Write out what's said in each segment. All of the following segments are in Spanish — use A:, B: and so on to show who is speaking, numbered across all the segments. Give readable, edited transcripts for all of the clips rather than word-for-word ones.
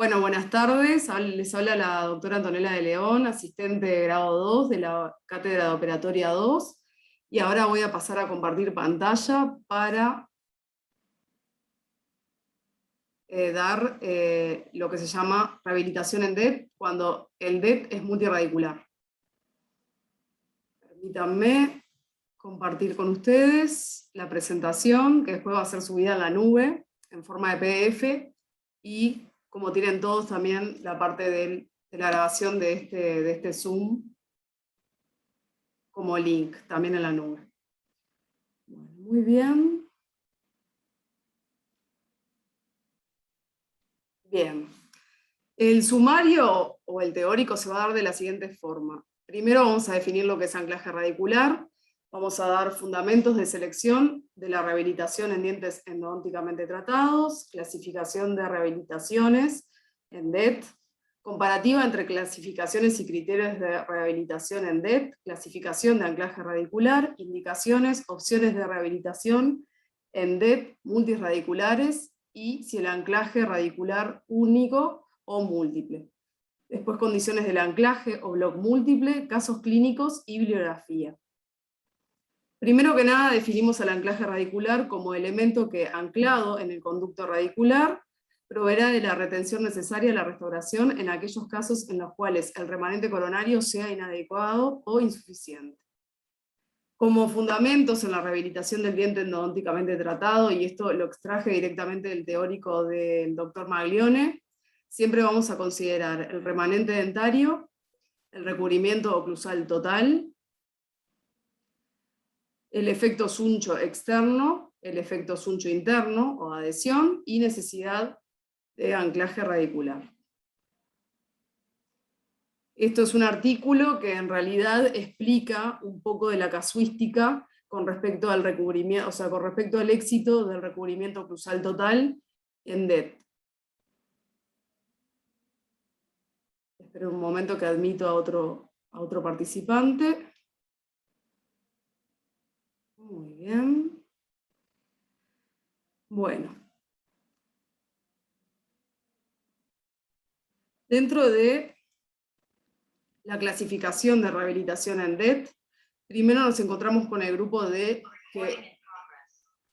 A: Bueno, buenas tardes. Les habla la doctora Antonella de León, asistente de grado 2 de la Cátedra de Operatoria 2. Y ahora voy a pasar a compartir pantalla para dar lo que se llama rehabilitación en DET, cuando el DET es multiradicular. Permítanme compartir con ustedes la presentación, que después va a ser subida en la nube, en forma de PDF, y como tienen todos también la parte de la grabación de este Zoom como link, también en la nube. Bueno, muy bien. Bien. El sumario o el teórico se va a dar de la siguiente forma. Primero vamos a definir lo que es anclaje radicular, vamos a dar fundamentos de selección de la rehabilitación en dientes endodónticamente tratados, clasificación de rehabilitaciones en DET, comparativa entre clasificaciones y criterios de rehabilitación en DET, clasificación de anclaje radicular, indicaciones, opciones de rehabilitación en DET multirradiculares y si el anclaje radicular único o múltiple. Después condiciones del anclaje o bloc múltiple, casos clínicos y bibliografía. Primero que nada definimos al anclaje radicular como elemento que, anclado en el conducto radicular, proveerá de la retención necesaria a la restauración en aquellos casos en los cuales el remanente coronario sea inadecuado o insuficiente. Como fundamentos en la rehabilitación del diente endodónticamente tratado, y esto lo extraje directamente del teórico del doctor Maglione, siempre vamos a considerar el remanente dentario, el recubrimiento oclusal total, el efecto Suncho externo, el efecto Suncho interno o adhesión y necesidad de anclaje radicular. Esto es un artículo que en realidad explica un poco de la casuística con respecto al recubrimiento, o sea, con respecto al éxito del recubrimiento oclusal total en DET. Espero un momento que admito a otro participante. Muy bien. Bueno. Dentro de la clasificación de rehabilitación en DET, primero nos encontramos con el grupo de que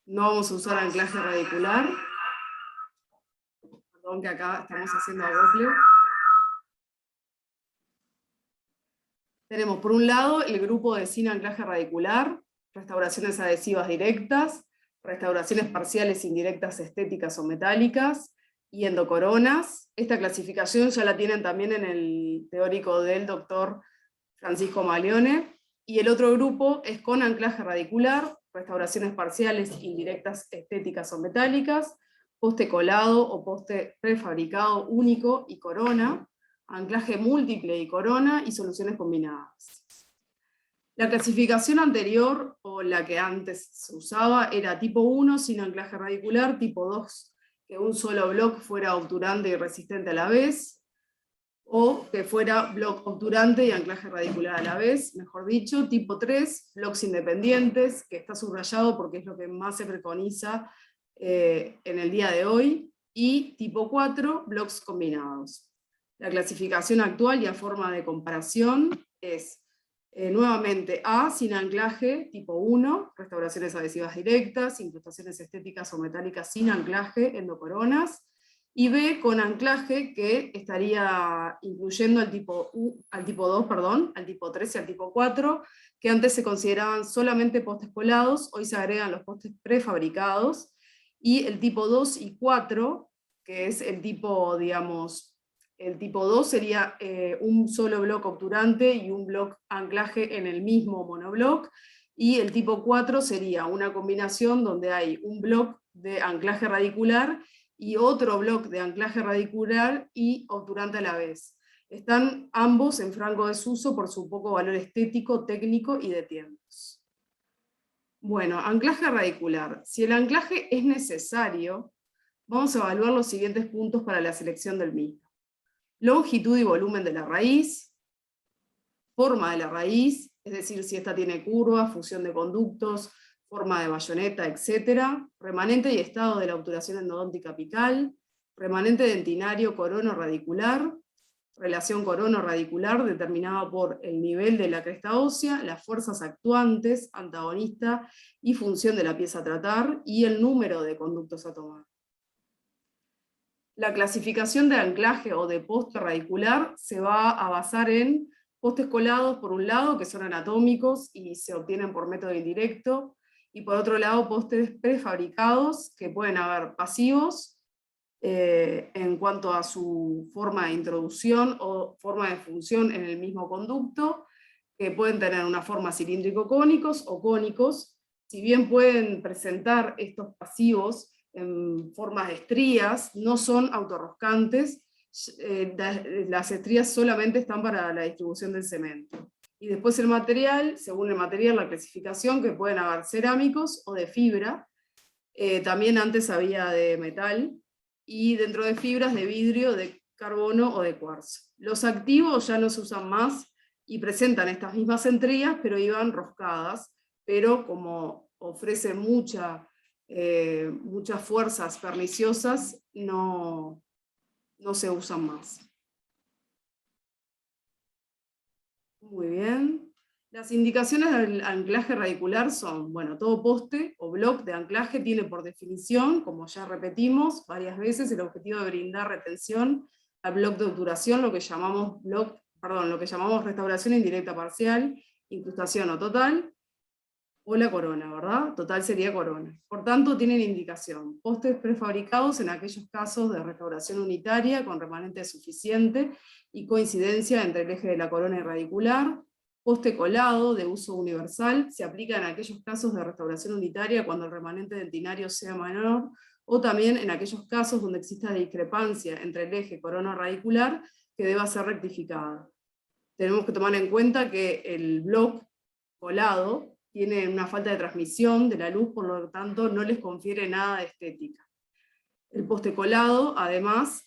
A: no vamos a usar anclaje radicular. Perdón que acá estamos haciendo acople. Tenemos por un lado el grupo de sin anclaje radicular, restauraciones adhesivas directas, restauraciones parciales indirectas estéticas o metálicas, y endocoronas. Esta clasificación ya la tienen también en el teórico del doctor Francisco Maglione. Y el otro grupo es con anclaje radicular, restauraciones parciales indirectas estéticas o metálicas, poste colado o poste prefabricado único y corona, anclaje múltiple y corona, y soluciones combinadas. La clasificación anterior, o la que antes se usaba, era tipo 1 sin anclaje radicular, tipo 2 que un solo bloque fuera obturante y resistente a la vez, o que fuera bloque obturante y anclaje radicular a la vez, mejor dicho, tipo 3, bloques independientes, que está subrayado porque es lo que más se preconiza en el día de hoy, y tipo 4, bloques combinados. La clasificación actual y a forma de comparación es nuevamente A, sin anclaje, tipo 1, restauraciones adhesivas directas, incrustaciones estéticas o metálicas sin anclaje, endocoronas, y B, con anclaje, que estaría incluyendo al tipo 2, perdón, al tipo 3 y al tipo 4, que antes se consideraban solamente postes colados, hoy se agregan los postes prefabricados, y el tipo 2 y 4, que es el tipo, digamos, el tipo 2 sería un solo bloque obturante y un bloque anclaje en el mismo monobloc, y el tipo 4 sería una combinación donde hay un bloque de anclaje radicular y otro bloque de anclaje radicular y obturante a la vez. Están ambos en franco desuso por su poco valor estético, técnico y de tiempos. Bueno, anclaje radicular. Si el anclaje es necesario, vamos a evaluar los siguientes puntos para la selección del mismo. Longitud y volumen de la raíz, forma de la raíz, es decir, si esta tiene curva, fusión de conductos, forma de bayoneta, etc. Remanente y estado de la obturación endodóntica apical, remanente dentinario corono-radicular, relación corono-radicular determinada por el nivel de la cresta ósea, las fuerzas actuantes, antagonista y función de la pieza a tratar, y el número de conductos a tomar. La clasificación de anclaje o de poste radicular se va a basar en postes colados, por un lado, que son anatómicos y se obtienen por método indirecto, y por otro lado, postes prefabricados, que pueden haber pasivos, en cuanto a su forma de introducción o forma de función en el mismo conducto, que pueden tener una forma cilíndrico-cónicos o cónicos. Si bien pueden presentar estos pasivos en formas de estrías, no son autorroscantes, las estrías solamente están para la distribución del cemento. Y después el material, según el material, la clasificación, que pueden haber cerámicos o de fibra, también antes había de metal, y dentro de fibras de vidrio, de carbono o de cuarzo. Los activos ya no se usan más y presentan estas mismas estrías, pero iban roscadas, pero como ofrece muchas fuerzas perniciosas, no se usan más. Muy bien. Las indicaciones del anclaje radicular son, bueno, todo poste o bloque de anclaje tiene por definición, como ya repetimos varias veces, el objetivo de brindar retención al bloque de obturación, lo que llamamos restauración indirecta parcial, incrustación o total, o la corona, ¿verdad? Total sería corona. Por tanto, tienen indicación. Postes prefabricados en aquellos casos de restauración unitaria con remanente suficiente y coincidencia entre el eje de la corona y radicular. Poste colado de uso universal se aplica en aquellos casos de restauración unitaria cuando el remanente dentinario sea menor, o también en aquellos casos donde exista discrepancia entre el eje corona-radicular que deba ser rectificada. Tenemos que tomar en cuenta que el bloque colado tiene una falta de transmisión de la luz, por lo tanto no les confiere nada de estética. El poste colado, además,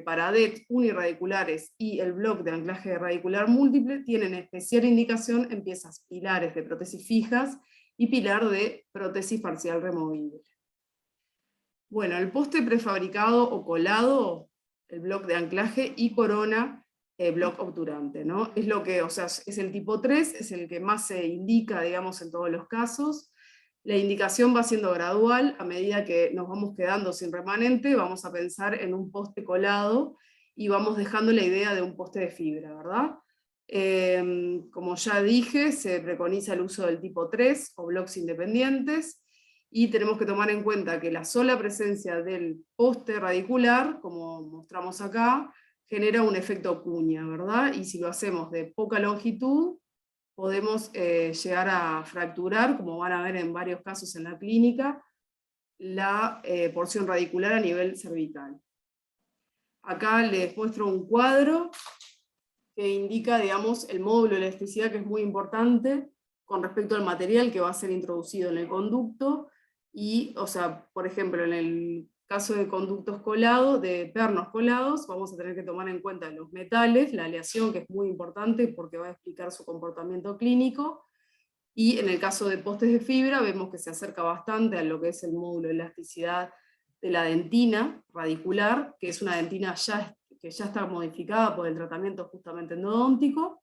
A: para ADET unirradiculares y el bloque de anclaje radicular múltiple, tienen especial indicación en piezas pilares de prótesis fijas y pilar de prótesis parcial removible. Bueno, el poste prefabricado o colado, el bloque de anclaje y corona, bloque obturante, ¿no? Es lo que, o sea, es el tipo 3, es el que más se indica, digamos, en todos los casos. La indicación va siendo gradual, a medida que nos vamos quedando sin remanente, vamos a pensar en un poste colado, y vamos dejando la idea de un poste de fibra, ¿verdad? Como ya dije, se preconiza el uso del tipo 3, o bloques independientes, y tenemos que tomar en cuenta que la sola presencia del poste radicular, como mostramos acá, genera un efecto cuña, ¿verdad? Y si lo hacemos de poca longitud, podemos llegar a fracturar, como van a ver en varios casos en la clínica, la porción radicular a nivel cervical. Acá les muestro un cuadro que indica, digamos, el módulo de elasticidad, que es muy importante con respecto al material que va a ser introducido en el conducto, y, o sea, por ejemplo, en el caso de conductos colados, de pernos colados, vamos a tener que tomar en cuenta los metales, la aleación, que es muy importante porque va a explicar su comportamiento clínico, y en el caso de postes de fibra vemos que se acerca bastante a lo que es el módulo de elasticidad de la dentina radicular, que es una dentina que ya está modificada por el tratamiento justamente endodóntico,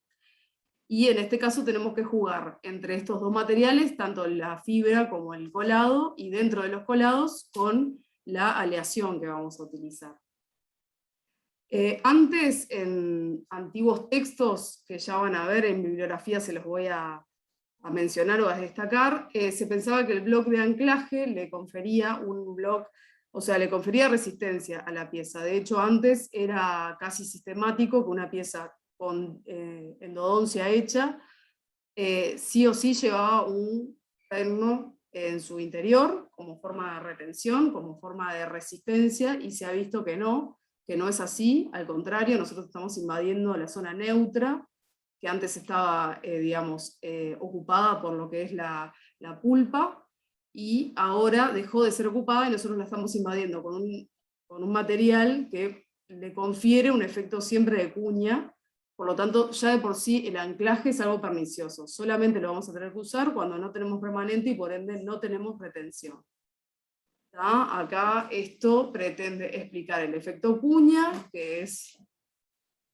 A: y en este caso tenemos que jugar entre estos dos materiales, tanto la fibra como el colado, y dentro de los colados con la aleación que vamos a utilizar. Antes, en antiguos textos que ya van a ver en bibliografía, se los voy a mencionar o a destacar, se pensaba que el bloque de anclaje le confería le confería resistencia a la pieza. De hecho, antes era casi sistemático que una pieza con endodoncia hecha, sí o sí llevaba un perno en su interior, como forma de retención, como forma de resistencia, y se ha visto que no es así. Al contrario, nosotros estamos invadiendo la zona neutra, que antes estaba, ocupada por lo que es la pulpa, y ahora dejó de ser ocupada, y nosotros la estamos invadiendo con un material que le confiere un efecto siempre de cuña. Por lo tanto, ya de por sí el anclaje es algo pernicioso, solamente lo vamos a tener que usar cuando no tenemos remanente y por ende no tenemos retención. ¿tá? Acá esto pretende explicar el efecto cuña, que es,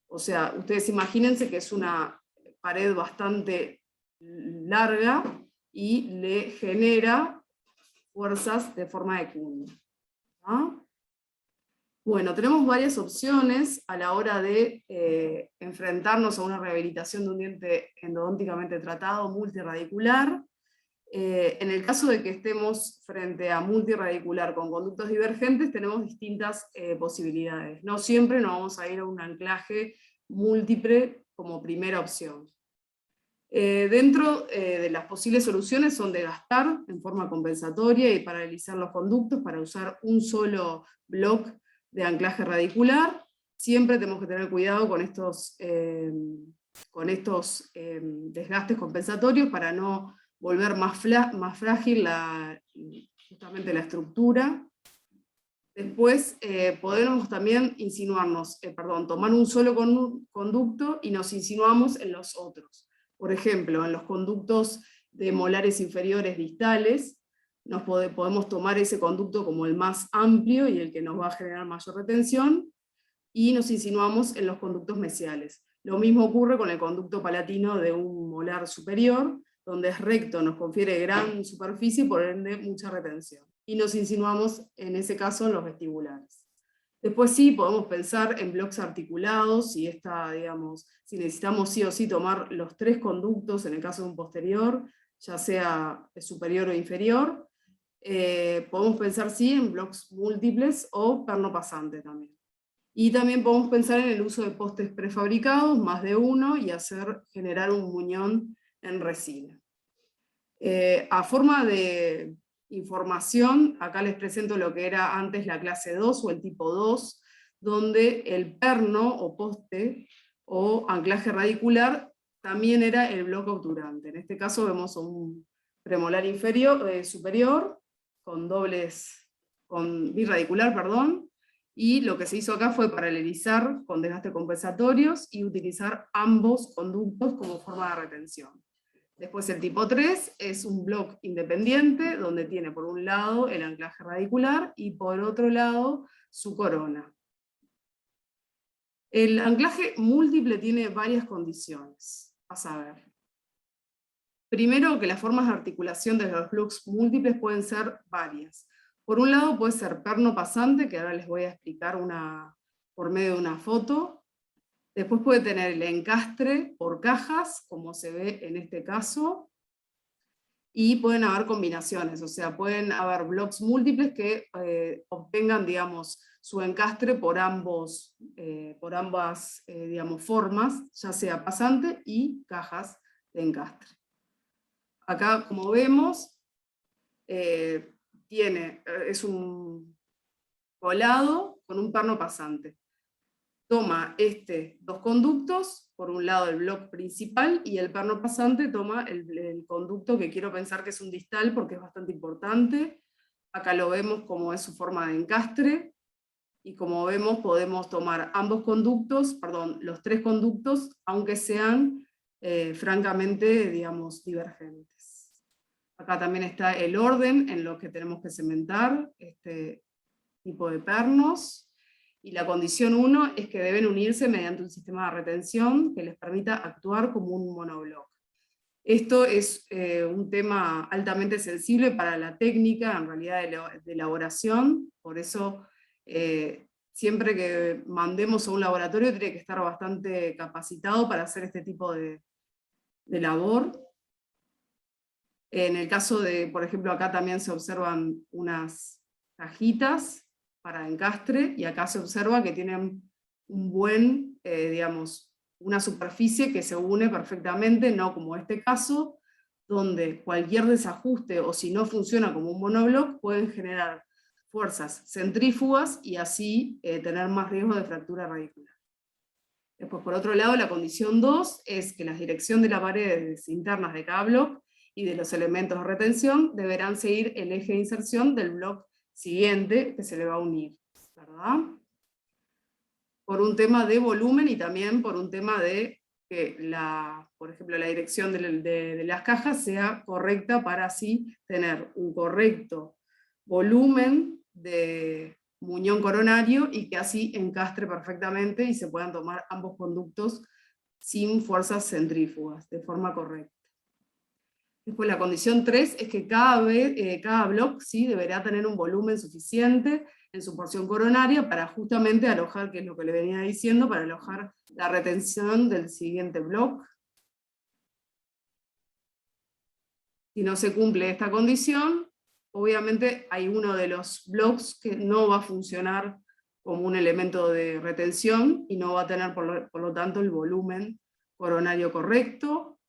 A: o sea, ustedes imagínense que es una pared bastante larga y le genera fuerzas de forma de cuña. ¿Tá? Bueno, tenemos varias opciones a la hora de enfrentarnos a una rehabilitación de un diente endodónticamente tratado multiradicular. En el caso de que estemos frente a multiradicular con conductos divergentes, tenemos distintas posibilidades. No siempre nos vamos a ir a un anclaje múltiple como primera opción. Dentro de las posibles soluciones son de gastar en forma compensatoria y paralizar los conductos para usar un solo bloque de anclaje radicular. Siempre tenemos que tener cuidado con estos desgastes compensatorios para no volver más frágil justamente la estructura. Después podemos también tomar un solo conducto y nos insinuamos en los otros. Por ejemplo, en los conductos de molares inferiores distales, podemos tomar ese conducto como el más amplio y el que nos va a generar mayor retención, y nos insinuamos en los conductos mesiales. Lo mismo ocurre con el conducto palatino de un molar superior, donde es recto, nos confiere gran superficie y por ende mucha retención. Y nos insinuamos en ese caso en los vestibulares. Después sí, podemos pensar en bloques articulados, si necesitamos sí o sí tomar los 3 conductos en el caso de un posterior, ya sea superior o inferior. Podemos pensar sí en bloques múltiples o perno pasante también. Y también podemos pensar en el uso de postes prefabricados, más de uno, y generar un muñón en resina. A forma de información, acá les presento lo que era antes la clase 2 o el tipo 2, donde el perno o poste o anclaje radicular también era el bloque obturante. En este caso vemos un premolar superior con birradicular, perdón, y lo que se hizo acá fue paralelizar con desgastes compensatorios y utilizar ambos conductos como forma de retención. Después el tipo 3 es un bloque independiente, donde tiene por un lado el anclaje radicular y por otro lado su corona. El anclaje múltiple tiene varias condiciones, a saber. Primero, que las formas de articulación de los bloques múltiples pueden ser varias. Por un lado puede ser perno pasante, que ahora les voy a explicar por medio de una foto. Después puede tener el encastre por cajas, como se ve en este caso, y pueden haber combinaciones, o sea, pueden haber bloques múltiples que obtengan, digamos, su encastre por ambas formas, ya sea pasante y cajas de encastre. Acá, como vemos, es un colado con un perno pasante. Toma dos conductos, por un lado el bloque principal, y el perno pasante toma el conducto que quiero pensar que es un distal porque es bastante importante. Acá lo vemos como es su forma de encastre, y como vemos podemos tomar los 3 conductos, aunque sean francamente, digamos, divergentes. Acá también está el orden en lo que tenemos que cementar este tipo de pernos. Y la condición 1 es que deben unirse mediante un sistema de retención que les permita actuar como un monobloque. Esto es un tema altamente sensible para la técnica, en realidad, de elaboración, por eso siempre que mandemos a un laboratorio tiene que estar bastante capacitado para hacer este tipo de labor. En el caso de, por ejemplo, acá también se observan unas cajitas para encastre, y acá se observa que tienen una superficie que se une perfectamente, no como este caso, donde cualquier desajuste, o si no funciona como un monobloque, pueden generar fuerzas centrífugas y así tener más riesgo de fractura radicular. Después, por otro lado, la condición 2 es que la dirección de las paredes internas de cada bloque y de los elementos de retención deberán seguir el eje de inserción del bloque siguiente que se le va a unir, ¿verdad? Por un tema de volumen y también por un tema de que, por ejemplo, la dirección de las cajas sea correcta para así tener un correcto volumen de muñón coronario y que así encastre perfectamente y se puedan tomar ambos conductos sin fuerzas centrífugas, de forma correcta. Después la condición 3 es que cada block, ¿sí?, deberá tener un volumen suficiente en su porción coronaria para justamente alojar, que es lo que le venía diciendo, para alojar la retención del siguiente block. Si no se cumple esta condición, obviamente hay uno de los blocks que no va a funcionar como un elemento de retención y no va a tener por lo tanto el volumen coronario correcto.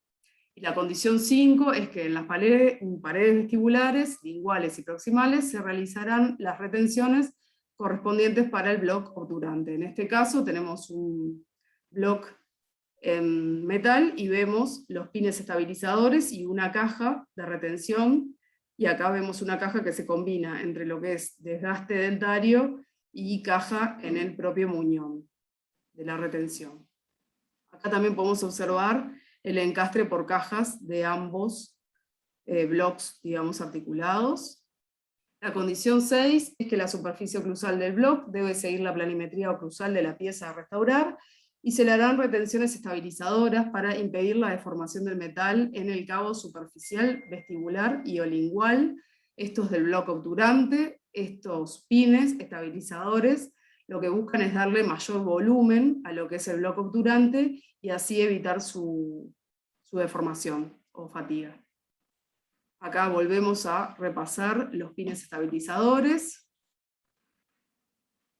A: Y la condición 5 es que en las paredes vestibulares, linguales y proximales, se realizarán las retenciones correspondientes para el bloque obturante. En este caso tenemos un bloque en metal y vemos los pines estabilizadores y una caja de retención, y acá vemos una caja que se combina entre lo que es desgaste dentario y caja en el propio muñón de la retención. Acá también podemos observar el encastre por cajas de ambos blocks, digamos, articulados. La condición 6 es que la superficie oclusal del block debe seguir la planimetría oclusal de la pieza a restaurar, y se le harán retenciones estabilizadoras para impedir la deformación del metal en el cabo superficial, vestibular y o lingual. Estos del bloque obturante, estos pines estabilizadores, lo que buscan es darle mayor volumen a lo que es el bloque obturante y así evitar su deformación o fatiga. Acá volvemos a repasar los pines estabilizadores.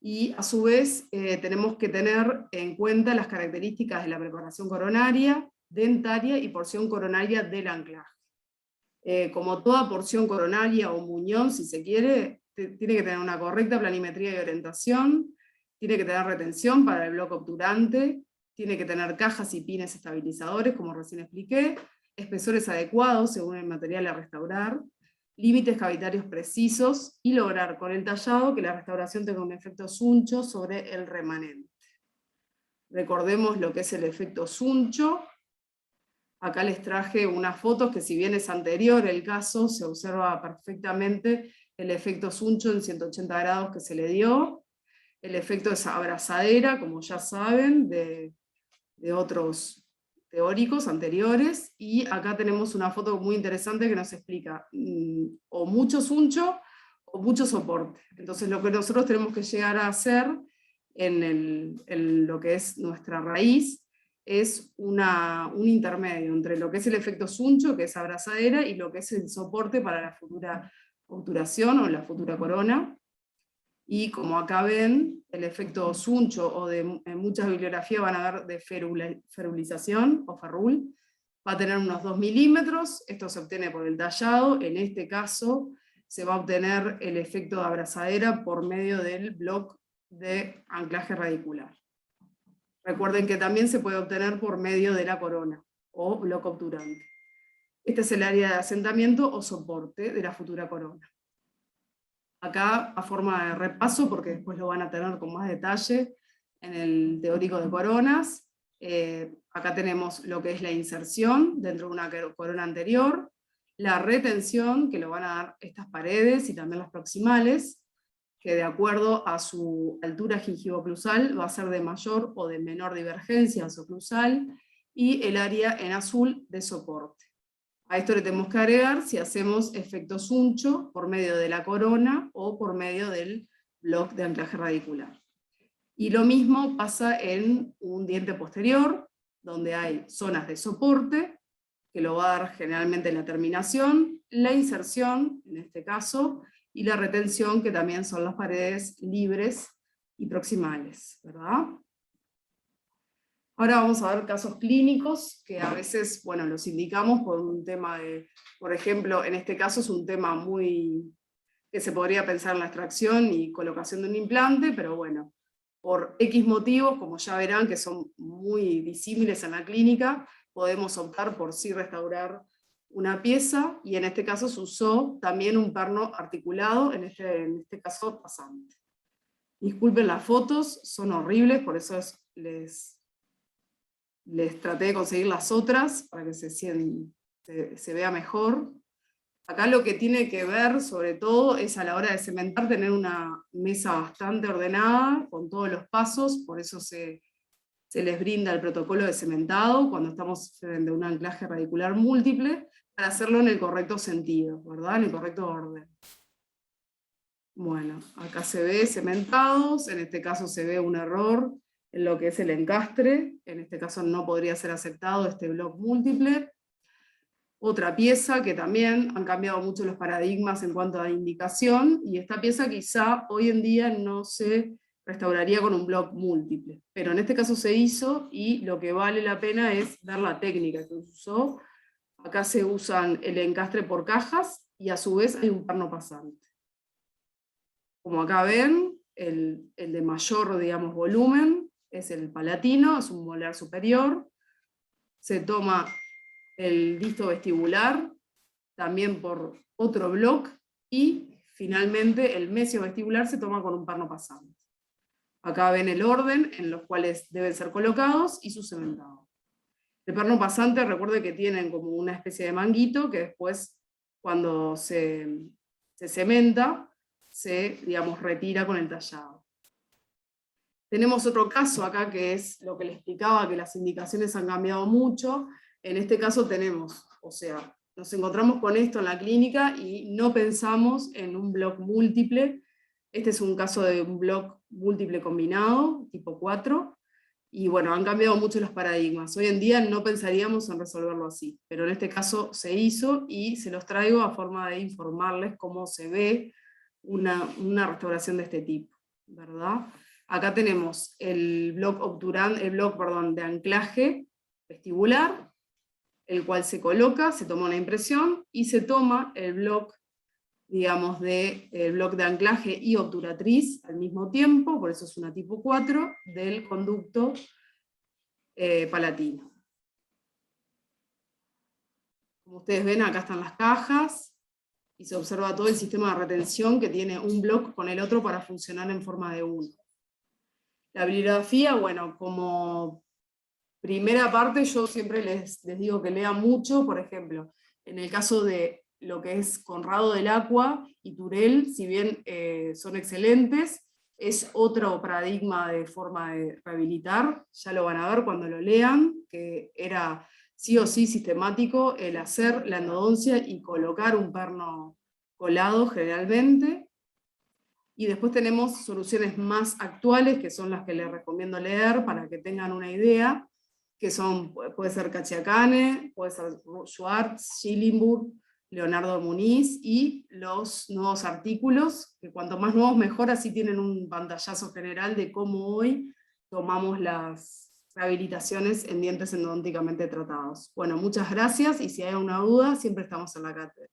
A: Y a su vez tenemos que tener en cuenta las características de la preparación coronaria, dentaria y porción coronaria del anclaje. Como toda porción coronaria o muñón, si se quiere, tiene que tener una correcta planimetría y orientación, tiene que tener retención para el bloque obturante, tiene que tener cajas y pines estabilizadores, como recién expliqué, espesores adecuados según el material a restaurar, límites cavitarios precisos, y lograr con el tallado que la restauración tenga un efecto Suncho sobre el remanente. Recordemos lo que es el efecto Suncho. Acá les traje unas fotos que, si bien es anterior el caso, se observa perfectamente el efecto Suncho en 180 grados que se le dio. El efecto es abrazadera, como ya saben, de otros teóricos anteriores, y acá tenemos una foto muy interesante que nos explica o mucho Suncho o mucho soporte. Entonces lo que nosotros tenemos que llegar a hacer en lo que es nuestra raíz es un intermedio entre lo que es el efecto Suncho, que es abrazadera, y lo que es el soporte para la futura obturación o la futura corona. Y como acá ven, el efecto Suncho, o en muchas bibliografías van a ver de ferulización o ferrul, va a tener unos 2 milímetros, esto se obtiene por el tallado. En este caso se va a obtener el efecto de abrazadera por medio del bloque de anclaje radicular. Recuerden que también se puede obtener por medio de la corona o bloque obturante. Este es el área de asentamiento o soporte de la futura corona. Acá, a forma de repaso, porque después lo van a tener con más detalle en el teórico de coronas, acá tenemos lo que es la inserción dentro de una corona anterior, la retención, que lo van a dar estas paredes y también las proximales, que de acuerdo a su altura gingivoclusal va a ser de mayor o de menor divergencia oclusal, y el área en azul de soporte. A esto le tenemos que agregar si hacemos efecto Suncho por medio de la corona o por medio del bloque de anclaje radicular. Y lo mismo pasa en un diente posterior, donde hay zonas de soporte, que lo va a dar generalmente la terminación, la inserción, en este caso, y la retención, que también son las paredes libres y proximales, ¿verdad? Ahora vamos a ver casos clínicos, que a veces, bueno, los indicamos por un tema de, por ejemplo, en este caso es un tema muy, que se podría pensar en la extracción y colocación de un implante, pero bueno, por X motivos, como ya verán, que son muy disímiles en la clínica, podemos optar por sí restaurar una pieza, y en este caso se usó también un perno articulado, en este caso pasante. Disculpen las fotos, son horribles, por eso les traté de conseguir las otras para que se vea mejor. Acá lo que tiene que ver, sobre todo, es a la hora de cementar, tener una mesa bastante ordenada, con todos los pasos, por eso se les brinda el protocolo de cementado cuando estamos frente a un anclaje radicular múltiple, para hacerlo en el correcto sentido, ¿verdad? En el correcto orden. Bueno, acá se ve cementados, en este caso se ve un error en lo que es el encastre, en este caso no podría ser aceptado este bloque múltiple. Otra pieza que también han cambiado mucho los paradigmas en cuanto a indicación, y esta pieza quizá hoy en día no se restauraría con un bloque múltiple, pero en este caso se hizo, y lo que vale la pena es ver la técnica que se usó. Acá se usan el encastre por cajas, y a su vez hay un perno pasante. Como acá ven, el de mayor, digamos, volumen es el palatino, es un molar superior. Se toma el disto vestibular, también por otro bloque, y finalmente el mesio vestibular se toma con un perno pasante. Acá ven el orden en los cuales deben ser colocados y su cementado. El perno pasante, recuerde que tienen como una especie de manguito que después, cuando se cementa, se, digamos, retira con el tallado. Tenemos otro caso acá que es lo que les explicaba, que las indicaciones han cambiado mucho. En este caso tenemos, o sea, nos encontramos con esto en la clínica y no pensamos en un bloque múltiple. Este es un caso de un bloque múltiple combinado, tipo 4, y bueno, han cambiado mucho los paradigmas. Hoy en día no pensaríamos en resolverlo así, pero en este caso se hizo, y se los traigo a forma de informarles cómo se ve una restauración de este tipo, ¿verdad? Acá tenemos el bloque obturante, de anclaje vestibular, el cual se coloca, se toma una impresión, y se toma el bloque, digamos, el bloque de anclaje y obturatriz al mismo tiempo, por eso es una tipo 4, del conducto palatino. Como ustedes ven, acá están las cajas, y se observa todo el sistema de retención que tiene un bloque con el otro para funcionar en forma de uno. La bibliografía, bueno, como primera parte yo siempre les digo que lean mucho. Por ejemplo, en el caso de lo que es Conrado del Acqua y Turel, si bien son excelentes, es otro paradigma de forma de rehabilitar, ya lo van a ver cuando lo lean, que era sí o sí sistemático el hacer la endodoncia y colocar un perno colado generalmente. Y después tenemos soluciones más actuales, que son las que les recomiendo leer para que tengan una idea, que son, puede ser Cachiacane, puede ser Schwartz, Schillingburg, Leonardo Muniz, y los nuevos artículos, que cuanto más nuevos mejor, así tienen un pantallazo general de cómo hoy tomamos las rehabilitaciones en dientes endodónticamente tratados. Bueno, muchas gracias, y si hay alguna duda, siempre estamos en la cátedra.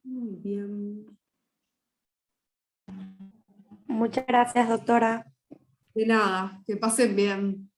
A: Muy bien.
B: Muchas gracias, doctora.
A: De nada, que pasen bien.